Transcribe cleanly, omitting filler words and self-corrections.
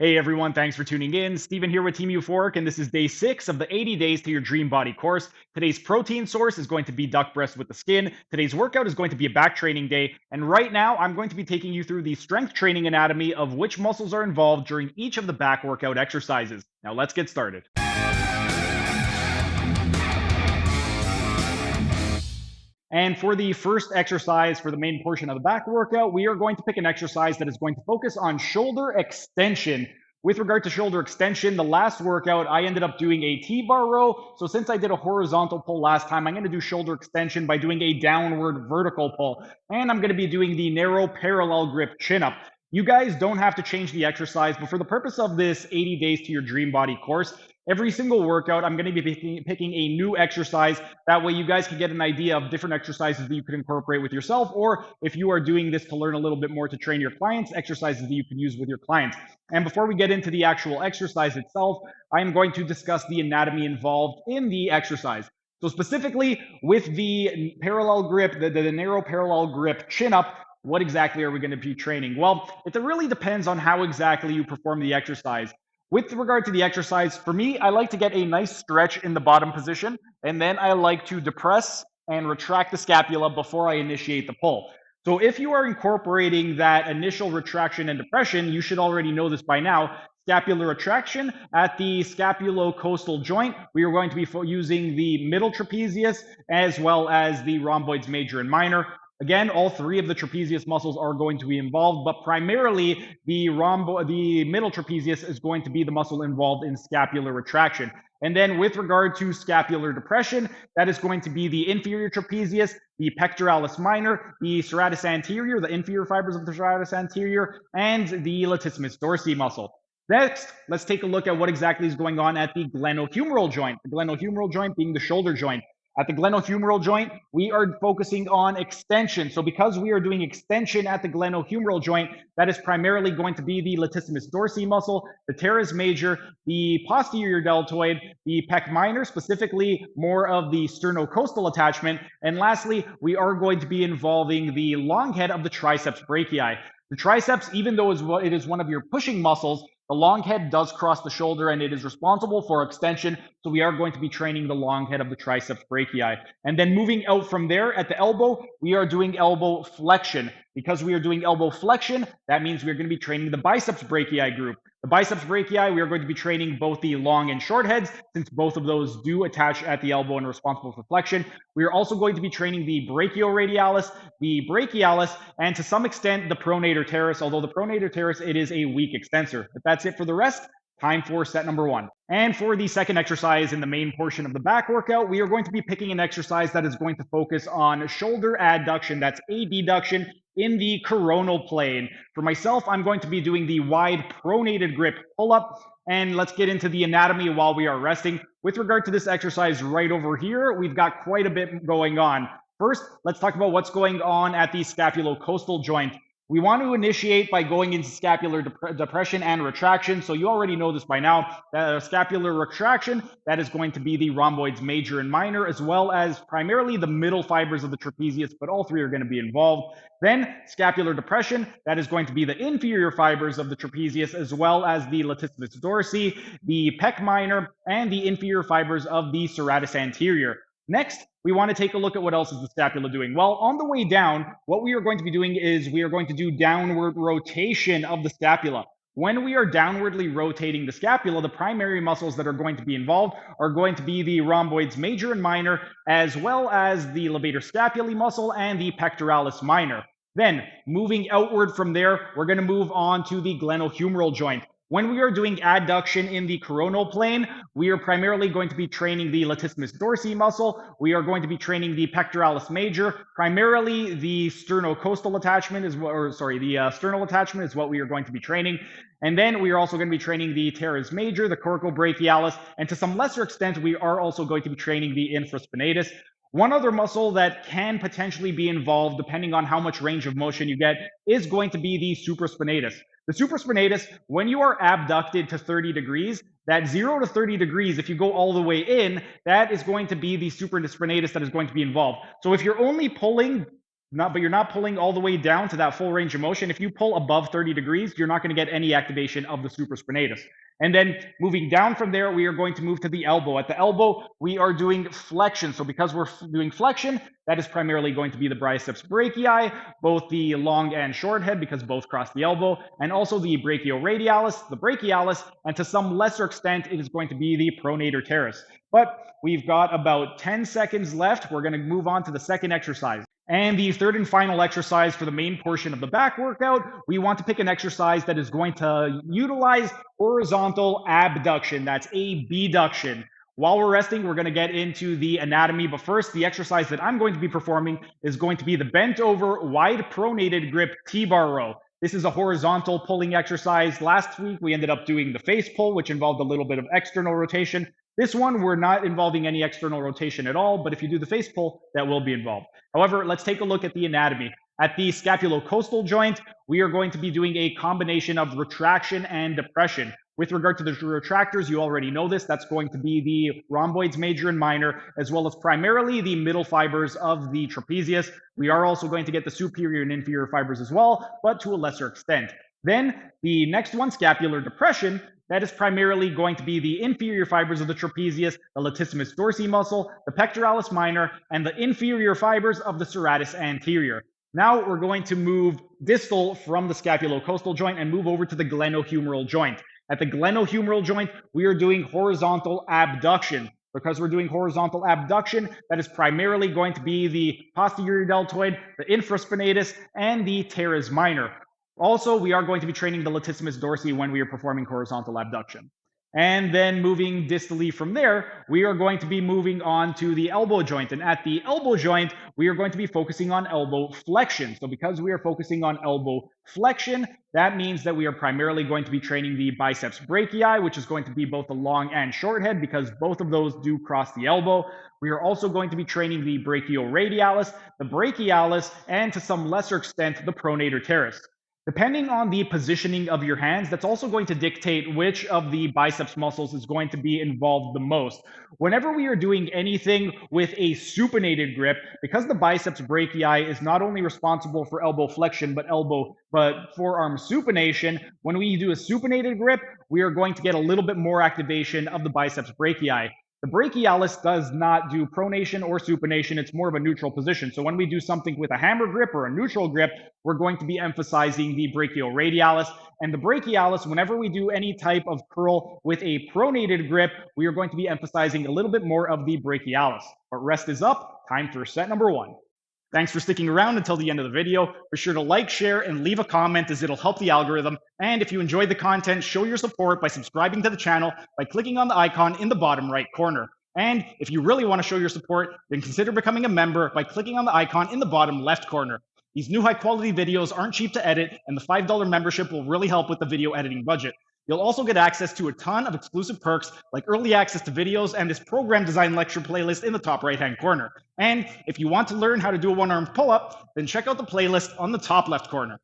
Hey everyone, thanks for tuning in. Steven here with Team Euphoric, and this is day 6 of the 80 Days to Your Dream Body course. Today's protein source is going to be duck breast with the skin. Today's workout is going to be a back training day, and right now I'm going to be taking you through the strength training anatomy of which muscles are involved during each of the back workout exercises. Now let's get started. And for the first exercise for the main portion of the back workout, we are going to pick an exercise that is going to focus on shoulder extension. With regard to shoulder extension, the last workout, I ended up doing a T-bar row. So since I did a horizontal pull last time, I'm going to do shoulder extension by doing a downward vertical pull. And I'm going to be doing the narrow parallel grip chin-up. You guys don't have to change the exercise, but for the purpose of this 80 Days to Your Dream Body course, every single workout, I'm going to be picking a new exercise. That way you guys can get an idea of different exercises that you can incorporate with yourself, or if you are doing this to learn a little bit more to train your clients, exercises that you can use with your clients. And before we get into the actual exercise itself, I am going to discuss the anatomy involved in the exercise. So specifically with the parallel grip, the narrow parallel grip chin up, what exactly are we going to be training? Well, it really depends on how exactly you perform the exercise. With regard to the exercise, for me, I like to get a nice stretch in the bottom position, and then I like to depress and retract the scapula before I initiate the pull. So if you are incorporating that initial retraction and depression, you should already know this by now. Scapular retraction at the scapulocoastal joint, we are going to be using the middle trapezius as well as the rhomboids major and minor. Again, all three of the trapezius muscles are going to be involved, but primarily the middle trapezius is going to be the muscle involved in scapular retraction. And then with regard to scapular depression, that is going to be the inferior trapezius, the pectoralis minor, the serratus anterior, the inferior fibers of the serratus anterior, and the latissimus dorsi muscle. Next, let's take a look at what exactly is going on at the glenohumeral joint. The glenohumeral joint being the shoulder joint. At the glenohumeral joint, we are focusing on extension. So because we are doing extension at the glenohumeral joint, that is primarily going to be the latissimus dorsi muscle, the teres major, the posterior deltoid, the pec minor, specifically more of the sternocostal attachment. And lastly, we are going to be involving the long head of the triceps brachii. The triceps, even though it is one of your pushing muscles, the long head does cross the shoulder and it is responsible for extension. So we are going to be training the long head of the triceps brachii. And then moving out from there at the elbow, we are doing elbow flexion. Because we are doing elbow flexion, that means we're going to be training the biceps brachii group. The biceps brachii, we are going to be training both the long and short heads, since both of those do attach at the elbow and are responsible for flexion. We are also going to be training the brachioradialis, the brachialis, and to some extent the pronator teres, although the pronator teres, it is a weak extensor. But that's it for the rest. Time for set number 1. And for the second exercise in the main portion of the back workout, we are going to be picking an exercise that is going to focus on shoulder adduction, that's abduction, in the coronal plane. For myself, I'm going to be doing the wide pronated grip pull-up, and let's get into the anatomy while we are resting. With regard to this exercise right over here, we've got quite a bit going on. First, let's talk about what's going on at the scapulocoastal joint. We want to initiate by going into scapular depression and retraction. So you already know this by now. Scapular retraction, that is going to be the rhomboids major and minor, as well as primarily the middle fibers of the trapezius, but all three are going to be involved. Then scapular depression, that is going to be the inferior fibers of the trapezius, as well as the latissimus dorsi, the pec minor, and the inferior fibers of the serratus anterior. Next, we want to take a look at what else is the scapula doing. Well, on the way down, what we are going to be doing is we are going to do downward rotation of the scapula. When we are downwardly rotating the scapula, the primary muscles that are going to be involved are going to be the rhomboids major and minor, as well as the levator scapulae muscle and the pectoralis minor. Then, moving outward from there, we're going to move on to the glenohumeral joint. When we are doing adduction in the coronal plane, we are primarily going to be training the latissimus dorsi muscle. We are going to be training the pectoralis major. Primarily, the sternocostal attachment is the sternal attachment is what we are going to be training. And then we are also going to be training the teres major, the coracobrachialis, and to some lesser extent, we are also going to be training the infraspinatus. One other muscle that can potentially be involved, depending on how much range of motion you get, is going to be the supraspinatus. The supraspinatus, when you are abducted to 30 degrees, that 0 to 30 degrees, if you go all the way in, that is going to be the supraspinatus that is going to be involved. So if you're only pulling but you're not pulling all the way down to that full range of motion. If you pull above 30 degrees, you're not going to get any activation of the supraspinatus. And then moving down from there, we are going to move to the elbow. At the elbow, we are doing flexion. So because we're doing flexion, that is primarily going to be the biceps brachii, both the long and short head, because both cross the elbow, and also the brachioradialis, the brachialis, and to some lesser extent, it is going to be the pronator teres. But we've got about 10 seconds left. We're going to move on to the second exercise. And the third and final exercise for the main portion of the back workout, we want to pick an exercise that is going to utilize horizontal abduction. That's abduction. While we're resting, we're going to get into the anatomy. But first, the exercise that I'm going to be performing is going to be the bent over wide pronated grip T-bar row. This is a horizontal pulling exercise. Last week, we ended up doing the face pull, which involved a little bit of external rotation. This one, we're not involving any external rotation at all, but if you do the face pull, that will be involved. However, let's take a look at the anatomy. At the scapulocostal joint, we are going to be doing a combination of retraction and depression. With regard to the retractors, you already know this. That's going to be the rhomboids major and minor, as well as primarily the middle fibers of the trapezius. We are also going to get the superior and inferior fibers as well, but to a lesser extent. Then the next one, scapular depression, that is primarily going to be the inferior fibers of the trapezius, the latissimus dorsi muscle, the pectoralis minor, and the inferior fibers of the serratus anterior. Now we're going to move distal from the scapulocostal joint and move over to the glenohumeral joint. At the glenohumeral joint, we are doing horizontal abduction. Because we're doing horizontal abduction, that is primarily going to be the posterior deltoid, the infraspinatus, and the teres minor. Also, we are going to be training the latissimus dorsi when we are performing horizontal abduction. And then moving distally from there, we are going to be moving on to the elbow joint. And at the elbow joint, we are going to be focusing on elbow flexion. So because we are focusing on elbow flexion, that means that we are primarily going to be training the biceps brachii, which is going to be both the long and short head, because both of those do cross the elbow. We are also going to be training the brachioradialis, the brachialis, and to some lesser extent, the pronator teres. Depending on the positioning of your hands, that's also going to dictate which of the biceps muscles is going to be involved the most. Whenever we are doing anything with a supinated grip, because the biceps brachii is not only responsible for elbow flexion, but forearm supination, when we do a supinated grip, we are going to get a little bit more activation of the biceps brachii. The brachialis does not do pronation or supination. It's more of a neutral position. So when we do something with a hammer grip or a neutral grip, we're going to be emphasizing the brachioradialis. And the brachialis, whenever we do any type of curl with a pronated grip, we are going to be emphasizing a little bit more of the brachialis. But rest is up. Time for set number 1. Thanks for sticking around until the end of the video. Be sure to like, share, and leave a comment as it'll help the algorithm. And if you enjoyed the content, show your support by subscribing to the channel by clicking on the icon in the bottom right corner. And if you really want to show your support, then consider becoming a member by clicking on the icon in the bottom left corner. These new high-quality videos aren't cheap to edit, and the $5 membership will really help with the video editing budget. You'll also get access to a ton of exclusive perks like early access to videos and this program design lecture playlist in the top right-hand corner. And if you want to learn how to do a one-armed pull-up, then check out the playlist on the top left corner.